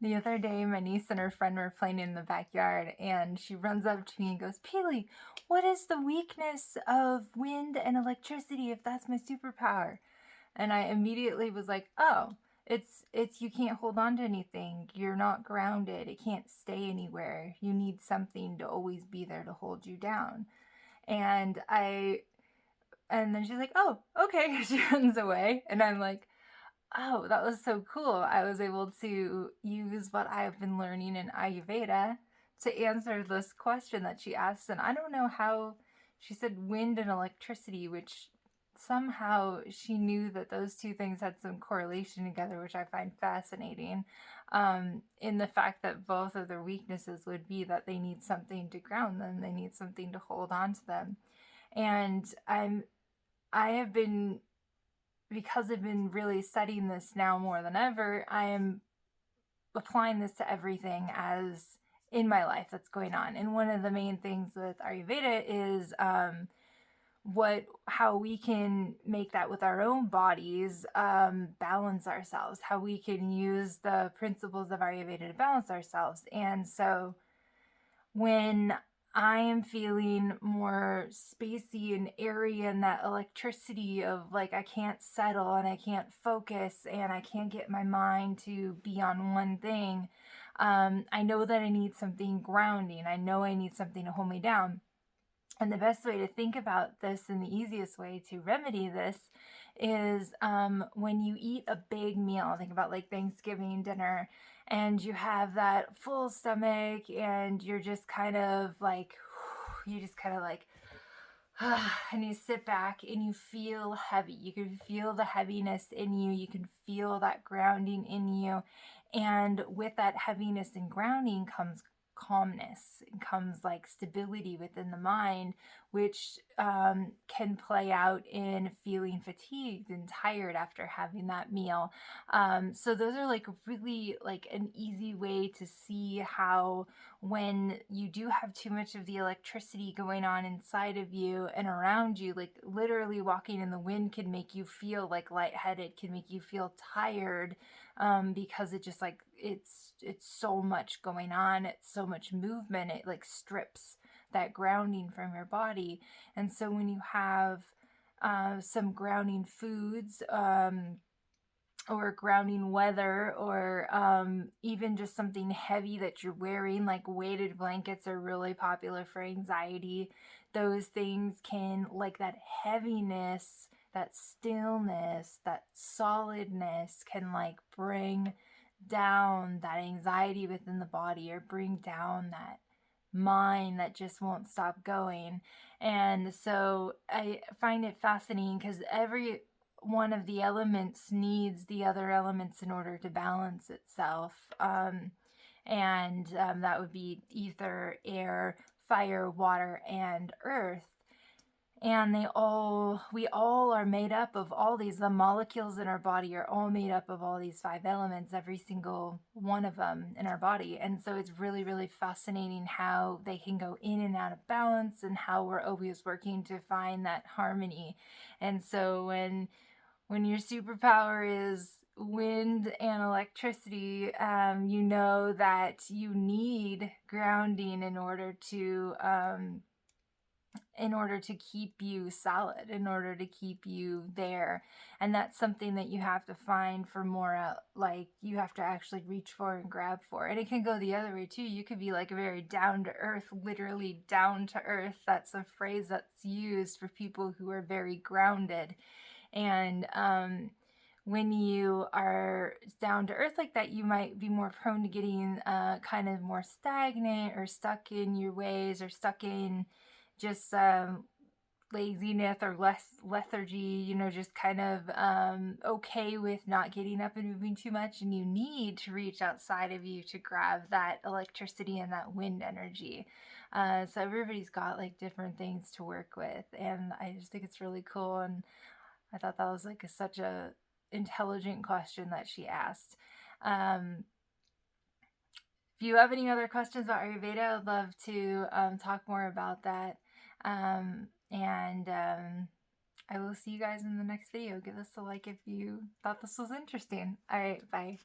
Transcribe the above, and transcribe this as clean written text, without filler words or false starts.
The other day, my niece and her friend were playing in the backyard, and she runs up to me and goes, Peely, what is the weakness of wind and electricity if that's my superpower? And I immediately was like, oh, it's you can't hold on to anything. You're not grounded. It can't stay anywhere. You need something to always be there to hold you down. And and then she's like, oh, okay. She runs away. And I'm like, oh, that was so cool. I was able to use what I've been learning in Ayurveda to answer this question that she asked. And I don't know how she said wind and electricity, which somehow she knew that those two things had some correlation together, which I find fascinating. In the fact that both of their weaknesses would be that they need something to ground them, they need something to hold on to them. And I have been, because I've been really studying this now more than ever, I am applying this to everything as in my life that's going on. And one of the main things with Ayurveda is how we can make that with our own bodies, balance ourselves, how we can use the principles of Ayurveda to balance ourselves. And so when I am feeling more spacey and airy, and that electricity of like I can't settle and I can't focus and I can't get my mind to be on one thing, I know that I need something grounding. I know I need something to hold me down. And the best way to think about this, and the easiest way to remedy this, is when you eat a big meal. Think about like Thanksgiving dinner, and you have that full stomach, and you're just kind of like, you just kind of like, and you sit back and you feel heavy. You can feel the heaviness in you. You can feel that grounding in you. And with that heaviness and grounding comes calmness. It comes like stability within the mind, which can play out in feeling fatigued and tired after having that meal. So those are like really like an easy way to see how when you do have too much of the electricity going on inside of you and around you, like literally walking in the wind can make you feel like lightheaded, can make you feel tired, because it just like it's so much going on, it's so much movement, it like strips that grounding from your body. And so when you have some grounding foods, or grounding weather, or even just something heavy that you're wearing, like weighted blankets are really popular for anxiety. Those things can, like that heaviness, that stillness, that solidness can like bring down that anxiety within the body, or bring down that mind that just won't stop going. And so I find it fascinating because every one of the elements needs the other elements in order to balance itself. And that would be ether, air, fire, water, and earth. And we all are made up of all these, the molecules in our body are all made up of all these 5 elements, every single one of them in our body. And so it's really, really fascinating how they can go in and out of balance, and how we're always working to find that harmony. And so when your superpower is wind and electricity, you know that you need grounding in order to keep you solid, in order to keep you there. And that's something that you have to find for more, like you have to actually reach for and grab for. And it can go the other way too. You could be like very down to earth, literally down to earth. That's a phrase that's used for people who are very grounded. And when you are down to earth like that, you might be more prone to getting kind of more stagnant, or stuck in your ways, or stuck in just laziness or less lethargy, just kind of okay with not getting up and moving too much. And you need to reach outside of you to grab that electricity and that wind energy. So everybody's got like different things to work with. And I just think it's really cool. And I thought that was like such a intelligent question that she asked. If you have any other questions about Ayurveda, I'd love to talk more about that. And I will see you guys in the next video. Give us a like if you thought this was interesting. All right, bye.